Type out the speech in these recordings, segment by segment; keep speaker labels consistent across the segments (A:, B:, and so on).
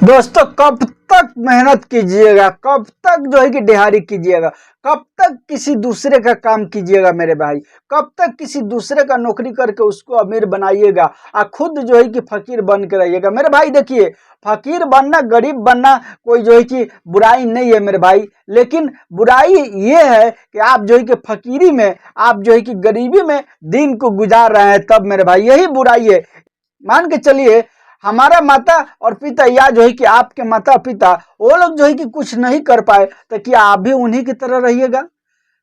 A: दोस्तों कब तक मेहनत कीजिएगा, कब तक जो है कि दिहाड़ी कीजिएगा, कब तक किसी दूसरे का काम कीजिएगा मेरे भाई, कब तक किसी दूसरे का नौकरी करके उसको अमीर बनाइएगा और खुद जो है कि फकीर बन के रहिएगा। मेरे भाई देखिए, फकीर बनना, गरीब बनना कोई जो है कि बुराई नहीं है मेरे भाई, लेकिन बुराई ये है कि आप जो है कि फकीरी में, आप जो है कि गरीबी में दिन को गुजार रहे हैं, तब मेरे भाई यही बुराई है। मान के चलिए हमारा माता और पिता या जो है कि आपके माता पिता वो लोग जो है कि कुछ नहीं कर पाए, तो क्या आप भी उन्हीं की तरह रहिएगा?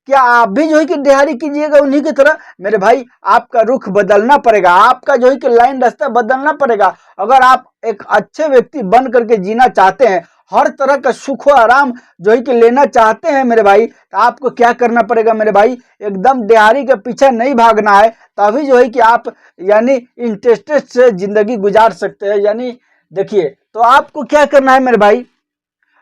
A: क्या आप भी जो है कि दिहाड़ी कीजिएगा उन्हीं की तरह? मेरे भाई आपका रुख बदलना पड़ेगा, आपका जो है कि लाइन रास्ता बदलना पड़ेगा। अगर आप एक अच्छे व्यक्ति बन करके जीना चाहते हैं, हर तरह का सुख और आराम जो है कि लेना चाहते हैं मेरे भाई, तो आपको क्या करना पड़ेगा मेरे भाई? एकदम दिहाड़ी के पीछे नहीं भागना है, तभी जो है कि आप यानी इंटरेस्टेड से जिंदगी गुजार सकते हैं। यानी देखिए, तो आपको क्या करना है मेरे भाई?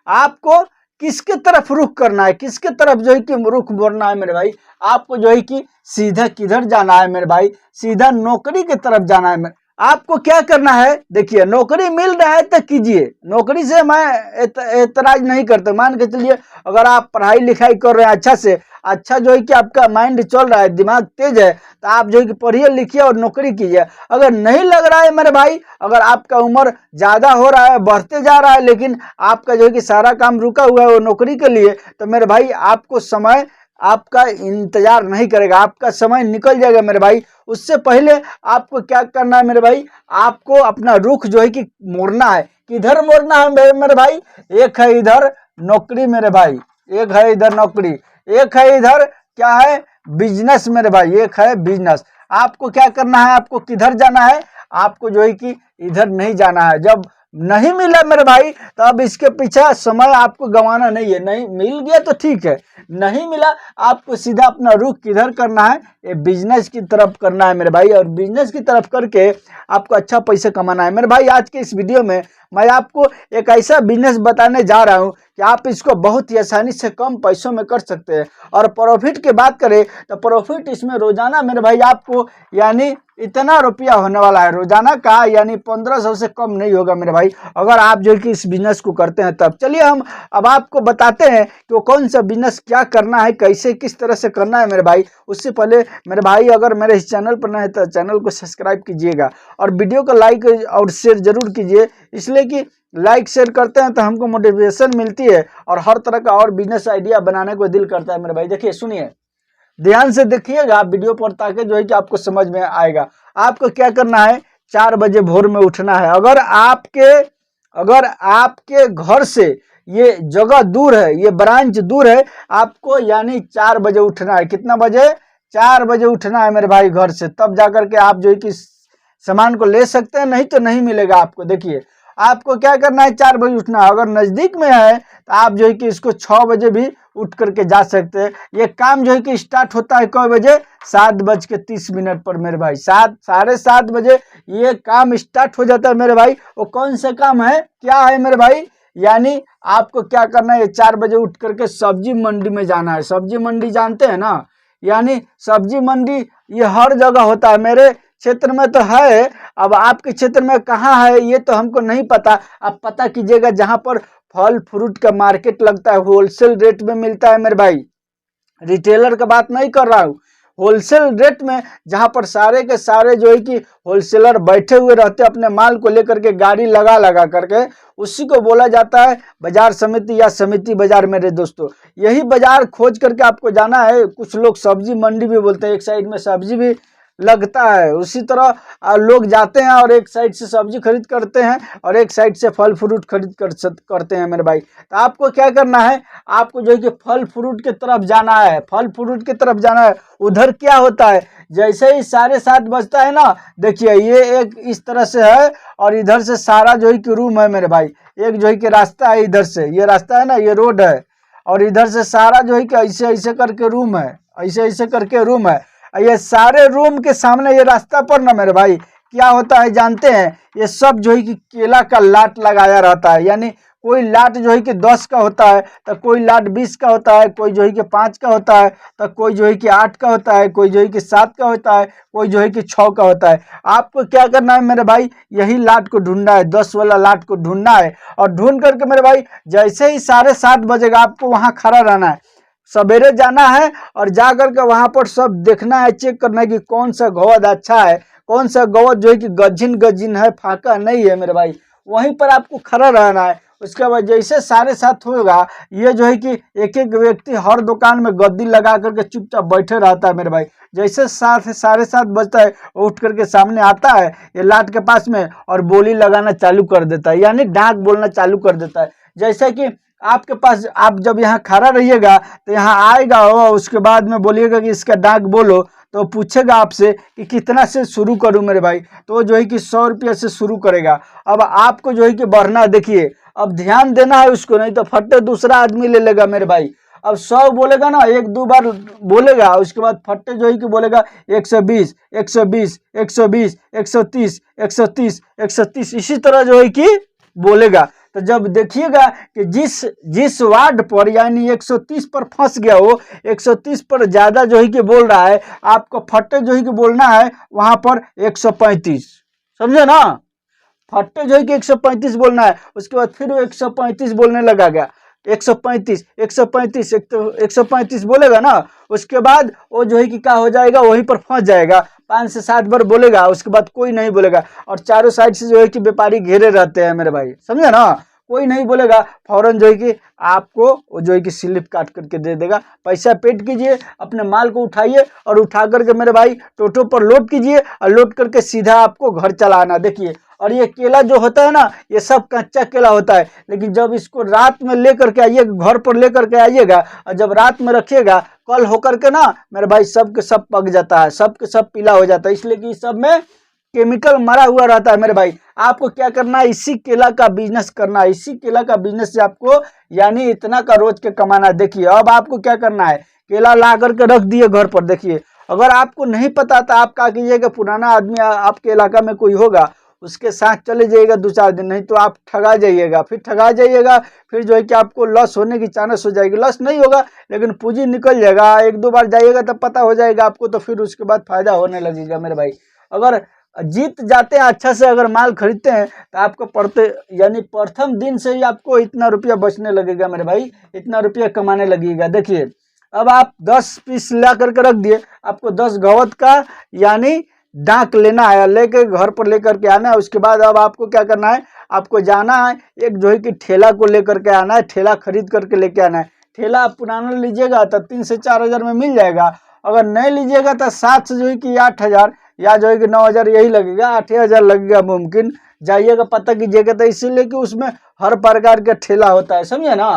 A: आपको किसके तरफ रुख करना है, किसके तरफ जो है कि रुख मोड़ना है मेरे भाई? आपको जो है कि सीधा किधर जाना है मेरे भाई? सीधा नौकरी की तरफ जाना है। आपको क्या करना है? देखिए, नौकरी मिल रहा है तो कीजिए, नौकरी से मैं एतराज नहीं करता। मान के चलिए अगर आप पढ़ाई लिखाई कर रहे हैं अच्छा से अच्छा, जो है कि आपका माइंड चल रहा है, दिमाग तेज है, तो आप जो है कि पढ़िए लिखिए और नौकरी कीजिए। अगर नहीं लग रहा है मेरे भाई, अगर आपका उम्र ज़्यादा हो रहा है, बढ़ते जा रहा है, लेकिन आपका जो है कि सारा काम रुका हुआ है वो नौकरी के लिए, तो मेरे भाई आपको समय आपका इंतजार नहीं करेगा, आपका समय निकल जाएगा मेरे भाई। उससे पहले आपको क्या करना है मेरे भाई? आपको अपना रुख जो है कि मोड़ना है। किधर मोड़ना है मेरे भाई? एक है इधर नौकरी मेरे भाई, एक है इधर नौकरी, एक है इधर क्या है? बिजनेस मेरे भाई, एक है बिजनेस। आपको क्या करना है? आपको किधर जाना है? आपको जो है कि इधर नहीं जाना है। जब नहीं मिला मेरे भाई, तो अब इसके पीछे समय आपको गंवाना नहीं है। नहीं मिल गया तो ठीक है, नहीं मिला आपको सीधा अपना रुख किधर करना है? ये बिजनेस की तरफ करना है मेरे भाई, और बिजनेस की तरफ करके आपको अच्छा पैसा कमाना है मेरे भाई। आज के इस वीडियो में मैं आपको एक ऐसा बिजनेस बताने जा रहा हूं कि आप इसको बहुत ही आसानी से कम पैसों में कर सकते हैं। और प्रॉफिट की बात करें तो प्रॉफिट इसमें रोजाना मेरे भाई आपको यानी इतना रुपया होने वाला है रोजाना का, यानी 1500 से कम नहीं होगा मेरे भाई, अगर आप जो कि इस बिजनेस को करते हैं तब। चलिए हम अब आपको बताते हैं कि वो कौन सा बिजनेस क्या करना है, कैसे किस तरह से करना है मेरे भाई। उससे पहले मेरे भाई अगर मेरे इस चैनल पर नए हैं तो चैनल को सब्सक्राइब कीजिएगा और वीडियो को लाइक और शेयर जरूर कीजिए, इसलिए कि लाइक शेयर करते हैं तो हमको मोटिवेशन मिलती है और हर तरह का और बिजनेस आइडिया बनाने को दिल करता है मेरे भाई। देखिए सुनिए, ध्यान से देखिएगा वीडियो पर, ताकि जो है कि आपको समझ में आएगा। आपको क्या करना है? 4 बजे भोर में उठना है। अगर आपके घर से ये जगह दूर है, ये ब्रांच दूर है, आपको यानी 4 बजे उठना है। कितना बजे? 4 बजे उठना है मेरे भाई घर से, तब जाकर के आप जो है कि सामान को ले सकते हैं, नहीं तो नहीं मिलेगा आपको। देखिए आपको क्या करना है? 4 बजे उठना है। अगर नज़दीक में है तो आप जो है कि इसको 6 बजे भी उठ करके जा सकते हैं। ये काम जो है कि स्टार्ट होता है कई बजे? 7:30 पर मेरे भाई, 7:30 बजे ये काम स्टार्ट हो जाता है मेरे भाई। वो कौन सा काम है, क्या है मेरे भाई? यानी आपको क्या करना है? 4 बजे उठ करके सब्जी मंडी में जाना है। सब्जी मंडी जानते हैं ना? यानी सब्जी मंडी ये हर जगह होता है, मेरे क्षेत्र में तो है, अब आपके क्षेत्र में कहाँ है ये तो हमको नहीं पता। आप पता कीजिएगा जहाँ पर फल फ्रूट का मार्केट लगता है, होलसेल रेट में मिलता है मेरे भाई। रिटेलर का बात नहीं कर रहा हूँ, होलसेल रेट में, जहाँ पर सारे के सारे जो है कि होलसेलर बैठे हुए रहते हैं अपने माल को लेकर के गाड़ी लगा लगा करके, उसी को बोला जाता है बाजार समिति या समिति बाजार मेरे दोस्तों। यही बाजार खोज करके आपको जाना है। कुछ लोग सब्जी मंडी भी बोलते हैं, एक साइड में सब्जी भी लगता है, उसी तरह लोग जाते हैं और एक साइड से सब्जी खरीद करते हैं और एक साइड से फल फ्रूट खरीद करते हैं मेरे भाई। तो आपको क्या करना है? आपको जो है कि फल फ्रूट की तरफ जाना है, फल फ्रूट की तरफ जाना है। उधर क्या होता है? जैसे ही 7:30 बजता है ना, देखिए ये एक इस तरह से है और इधर से सारा जो है कि रूम है मेरे भाई। एक जो है कि रास्ता है, इधर से ये रास्ता है ना, ये रोड है, और इधर से सारा जो है कि ऐसे ऐसे करके रूम है, ऐसे ऐसे करके रूम है। ये सारे रूम के सामने ये रास्ता पर ना मेरे भाई क्या होता है जानते हैं? ये सब जो है कि केला का लाट लगाया रहता है, यानी कोई लाट जो है कि 10 का होता है, तो कोई लाट 20 का होता है, कोई जो है कि 5 का होता है, तो कोई जो है कि 8 का होता है, कोई जो है कि 7 का होता है, कोई जो है कि 6 का होता है। आपको क्या करना है मेरे भाई, यही लाट को ढूंढना है, 10 वाला लाट को ढूंढना है। और ढूंढ करके मेरे भाई जैसे ही 7:30 बजेगा आपको वहां खड़ा रहना है, सवेरे जाना है और जा करके वहां पर सब देखना है, चेक करना है कि कौन सा गवद अच्छा है, कौन सा गवद जो है कि गजिन गजिन है, फाका नहीं है मेरे भाई, वहीं पर आपको खड़ा रहना है। उसके बाद जैसे 7:30 होगा, ये जो है कि एक एक व्यक्ति हर दुकान में गद्दी लगा करके चुपचाप बैठे रहता है मेरे भाई। जैसे 7:30 बजता है, उठ करके सामने आता है ये लाट के पास में और बोली लगाना चालू कर देता है, यानी डाक बोलना चालू कर देता है। जैसे कि आपके पास, आप जब यहाँ खड़ा रहिएगा तो यहाँ आएगा हो, उसके बाद में बोलिएगा कि इसका डाक बोलो, तो पूछेगा आपसे कि कितना से शुरू करूं मेरे भाई, तो जो है कि 100 रुपये से शुरू करेगा। अब आपको जो है कि बढ़ना, देखिए अब ध्यान देना है उसको, नहीं तो फट्टे दूसरा आदमी ले लेगा मेरे भाई। अब 100 बोलेगा ना, 1-2 बार बोलेगा, उसके बाद फट्टे जो है कि बोलेगा 120, 120, 120, 130, 130, 130, इसी तरह जो है कि बोलेगा। तो जब देखिएगा कि जिस जिस वार्ड पर यानी 130 पर फंस गया हो, 130 पर ज्यादा जो है कि बोल रहा है, आपको फट्टे जो है कि बोलना है वहां पर 135, समझे ना, फट्टे जो है कि 135 बोलना है। उसके बाद फिर वो 135 बोलने लगा गया, 135, 135, 135 बोलेगा ना, उसके बाद वो जो है कि क्या हो जाएगा, वहीं पर फंस जाएगा। 5 से 7 बार बोलेगा, उसके बाद कोई नहीं बोलेगा, और चारों साइड से जो है कि व्यापारी घेरे रहते हैं मेरे भाई, समझे ना, कोई नहीं बोलेगा, फौरन जो है कि आपको वो जो है कि स्लिप काट करके दे देगा। पैसा पेड कीजिए, अपने माल को उठाइए और उठा करके मेरे भाई टोटो पर लोड कीजिए, और लोड करके सीधा आपको घर चलाना। देखिए, और ये केला जो होता है ना, ये सब कच्चा केला होता है, लेकिन जब इसको रात में लेकर के आइएगा, घर पर लेकर के आइएगा, और जब रात में रखिएगा, कल होकर के ना मेरे भाई सब के सब पक जाता है, सब के सब पीला हो जाता है, इसलिए कि सब में केमिकल मरा हुआ रहता है मेरे भाई। आपको क्या करना है, इसी केला का बिजनेस करना है, इसी केला का बिजनेस से आपको यानी इतना का रोज के कमाना है। देखिए अब आपको क्या करना है, केला ला करके रख दिए घर पर। देखिए अगर आपको नहीं पता था, आप क्या कीजिएगा, पुराना आदमी आपके इलाका में कोई होगा, उसके साथ चले जाइएगा 2-4 दिन, नहीं तो आप ठगा जाइएगा, फिर ठगा जाइएगा, फिर जो है कि आपको लॉस होने की चांस हो जाएगी। लॉस नहीं होगा लेकिन पूंजी निकल जाएगा, 1-2 बार जाइएगा तब पता हो जाएगा आपको, तो फिर उसके बाद फायदा होने लगेगा मेरे भाई। अगर जीत जाते हैं अच्छा से, अगर माल खरीदते हैं तो आपको पड़ते यानी प्रथम दिन से ही आपको इतना रुपया बचने लगेगा मेरे भाई, इतना रुपया कमाने लगेगा। देखिए अब आप 10 पीस ला करके रख दिए, आपको 10 गवत का यानी डाक लेना है, लेके घर पर लेकर के आना है। उसके बाद अब आपको क्या करना है, आपको जाना है एक जो है कि ठेला को लेकर के आना है, ठेला खरीद करके लेके आना है। ठेला आप पुराना लीजिएगा तो 3 से 4 हजार में मिल जाएगा, अगर नहीं लीजिएगा तो 7 से जो है कि 8 हजार या जो है कि 9 हजार यही लगेगा, 8 हजार लगेगा मुमकिन। जाइएगा पता कीजिएगा, तो इसीलिए कि उसमें हर प्रकार का ठेला होता है, समझे ना।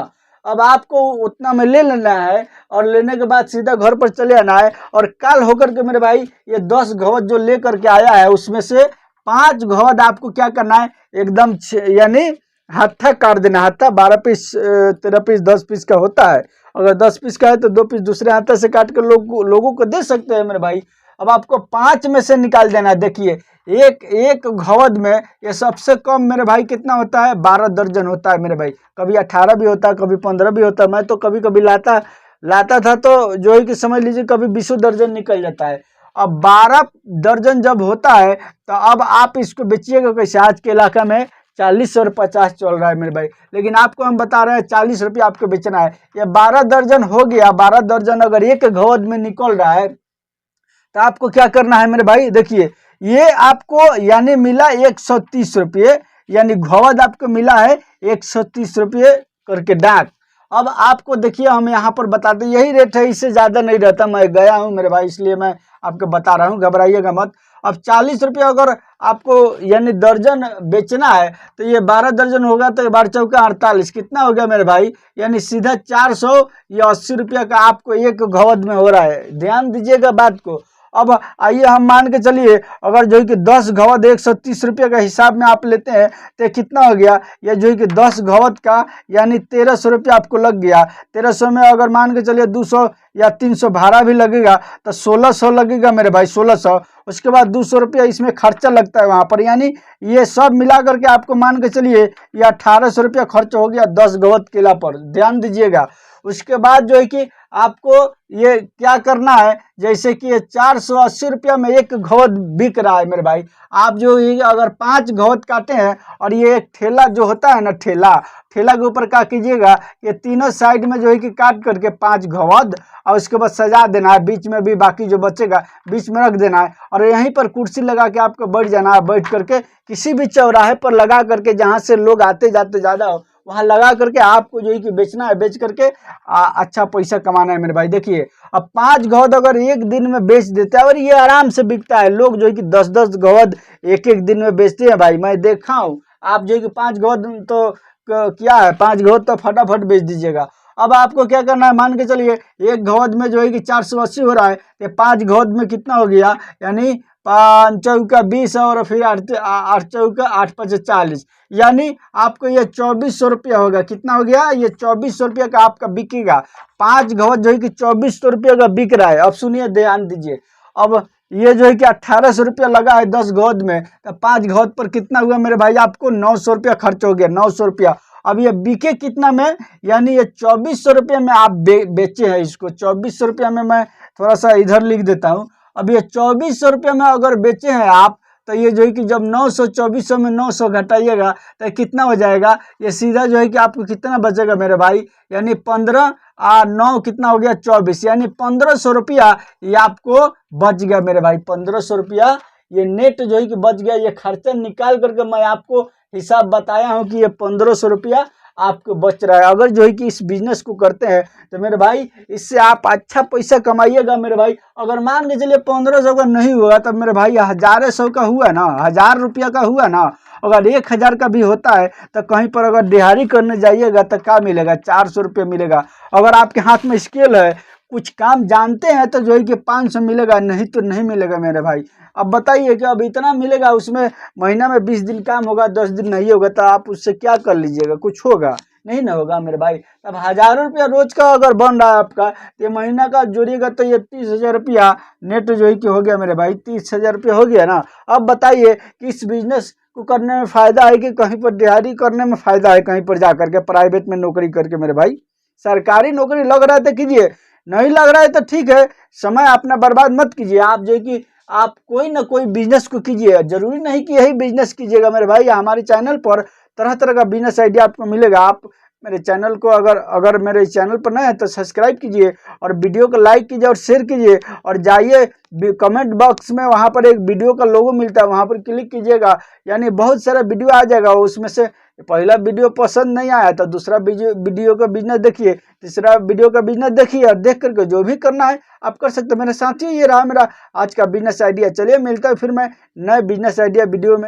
A: अब आपको उतना में ले लेना है, और लेने के बाद सीधा घर पर चले आना है, और कल होकर के मेरे भाई ये 10 घवद जो लेकर के आया है, उसमें से 5 घवद आपको क्या करना है, एकदम यानी हत्था काट देना। हत्था 12 पीस 13 पीस 10 पीस का होता है, अगर 10 पीस का है तो 2 पीस दूसरे हाथे से काट कर लोगों को दे सकते हैं मेरे भाई। अब आपको 5 में से निकाल देना है। देखिए एक घवद में ये सबसे कम मेरे भाई कितना होता है, 12 दर्जन होता है मेरे भाई, कभी 18 भी होता है, कभी 15 भी होता है। मैं तो कभी कभी लाता था तो जो है कि समझ लीजिए कभी 20 दर्जन निकल जाता है। अब 12 दर्जन जब होता है तो अब आप इसको बेचिएगा कैसे, आज के इलाका में 40 और 50 चल रहा है मेरे भाई, लेकिन आपको हम बता रहे हैं 40 रुपये आपको बेचना है। ये 12 दर्जन हो गया, 12 दर्जन अगर एक घवद में निकल रहा है तो आपको क्या करना है मेरे भाई, देखिए ये आपको यानी मिला 130 रुपये, यानी घवद आपको मिला है 130 रुपये करके डाक। अब आपको देखिए हम यहाँ पर बताते, यही रेट है, इससे ज़्यादा नहीं रहता, मैं गया हूँ मेरे भाई इसलिए मैं आपको बता रहा हूँ, घबराइएगा मत। अब 40 रुपये अगर आपको यानी दर्जन बेचना है, तो ये 12 दर्जन होगा तो 12 चौका 48, कितना हो गया मेरे भाई, यानी सीधा 400 या 80 रुपया का आपको एक घवद में हो रहा है। ध्यान दीजिएगा बात को। अब आइए हम मान के चलिए, अगर जो है कि 10 घवद 130 रुपये का हिसाब में आप लेते हैं तो कितना हो गया, ये जो है कि 10 घवद का यानी 1300 रुपया आपको लग गया। 1300 में अगर मान के चलिए 200 या 300 भाड़ा भी लगेगा तो 1600 लगेगा मेरे भाई, 1600। उसके बाद 200 रुपया इसमें खर्चा लगता है वहाँ पर, यानी ये सब मिला करके आपको मान के चलिए ये 1800 रुपया खर्च हो गया 10 घवद केला पर, ध्यान दीजिएगा। उसके बाद जो है कि आपको ये क्या करना है, जैसे कि ये 480 रुपया में एक घवद बिक रहा है मेरे भाई। आप जो ये अगर 5 घवद काटे हैं और ये एक ठेला जो होता है ना, ठेला के ऊपर क्या कीजिएगा, ये तीनों साइड में जो है कि काट करके 5 घवद और उसके बाद सजा देना है, बीच में भी बाकी जो बचेगा बीच में रख देना है और यहीं पर कुर्सी लगा के आपको बैठ जाना है। बैठ करके किसी भी चौराहे पर लगा करके जहाँ से लोग आते जाते ज़्यादा हो वहाँ लगा करके आपको जो है कि बेचना है, बेच करके अच्छा पैसा कमाना है मेरे भाई। देखिए अब 5 घवद अगर एक दिन में बेच देते हैं और ये आराम से बिकता है, लोग जो है कि 10-10 घवद एक दिन में बेचते हैं भाई, मैं देखा हूँ। आप जो है कि 5 घवद तो क्या है, 5 घवद तो फटाफट बेच दीजिएगा। अब आपको क्या करना है, मान के चलिए एक घवद में जो है कि 480 हो रहा है, तो 5 घवद में कितना हो गया, यानी 5 चौका 20 और फिर 8 चौका 8 5 40, यानी आपको ये 2400 रुपया होगा। कितना हो गया, ये 2400 रुपया का आपका बिकेगा। 5 घवद जो है कि 2400 रुपये का बिक रहा है। अब सुनिए, ध्यान दीजिए, अब ये जो है कि 1800 रुपया लगा है 10 घवद में, तो 5 घवद पर कितना हुआ मेरे भाई, आपको 900 रुपया खर्च हो गया, 900 रुपया। अब ये बिके कितना में, यानी ये 2400 रुपये में आप बेचे हैं इसको। 2400 रुपया में मैं थोड़ा सा इधर लिख देता हूँ। अब ये 2400 रुपये में अगर बेचे हैं आप, तो ये जो है कि जब 900 2400 में 900 घटाइएगा तो कितना हो जाएगा, ये सीधा जो है कि आपको कितना बचेगा मेरे भाई, यानी 15 9 कितना हो गया 24, यानी 1500 रुपया ये आपको बच गया मेरे भाई। 1500 रुपया ये नेट जो है कि बच गया। ये खर्चा निकाल करके मैं आपको हिसाब बताया हूँ कि ये 1500 रुपया आपको बच रहा है। अगर जो है कि इस बिजनेस को करते हैं तो मेरे भाई इससे आप अच्छा पैसा कमाइएगा मेरे भाई। अगर मान के चलिए 1500 का नहीं हुआ तो मेरे भाई 1000 का हुआ ना, 1000 रुपया का हुआ ना। अगर 1000 का भी होता है तो कहीं पर अगर दिहाड़ी करने जाइएगा तो क्या मिलेगा, 400 रुपये मिलेगा। अगर आपके हाथ में स्केल है, कुछ काम जानते हैं तो जो है कि 500 मिलेगा, नहीं तो नहीं मिलेगा मेरे भाई। अब बताइए कि अब इतना मिलेगा, उसमें महीना में 20 दिन काम होगा, 10 दिन नहीं होगा, तो आप उससे क्या कर लीजिएगा, कुछ होगा नहीं ना होगा मेरे भाई। अब 1000 रुपया रोज का अगर बन रहा है आपका, तो महीना का जोड़िएगा तो ये 30,000 रुपया नेट जो है कि हो गया मेरे भाई, 30,000 रुपया हो गया ना। अब बताइए कि इस बिजनेस को करने में फ़ायदा है कि कहीं पर दिहाड़ी करने में फ़ायदा है, कहीं पर जा करके प्राइवेट में नौकरी करके मेरे भाई। सरकारी नौकरी लग रहा है तो कीजिए, नहीं लग रहा है तो ठीक है, समय अपना बर्बाद मत कीजिए। आप जो है कि आप कोई ना कोई बिजनेस को कीजिए, जरूरी नहीं कि यही बिजनेस कीजिएगा मेरे भाई। हमारे चैनल पर तरह तरह का बिजनेस आइडिया आपको मिलेगा। आप मेरे चैनल को अगर मेरे चैनल पर नए हैं तो सब्सक्राइब कीजिए और वीडियो को लाइक कीजिए और शेयर कीजिए और जाइए कमेंट बॉक्स में, वहाँ पर एक वीडियो का लोगो मिलता है, वहाँ पर क्लिक कीजिएगा, यानी बहुत सारा वीडियो आ जाएगा। उसमें से पहला वीडियो पसंद नहीं आया तो दूसरा वीडियो का बिजनेस देखिए, तीसरा वीडियो का बिजनेस देखिए और देख करके जो भी करना है आप कर सकते हैं। मेरे साथियों, ये रहा मेरा आज का बिजनेस आइडिया। चलिए मिलता है फिर मैं नए बिजनेस आइडिया वीडियो में।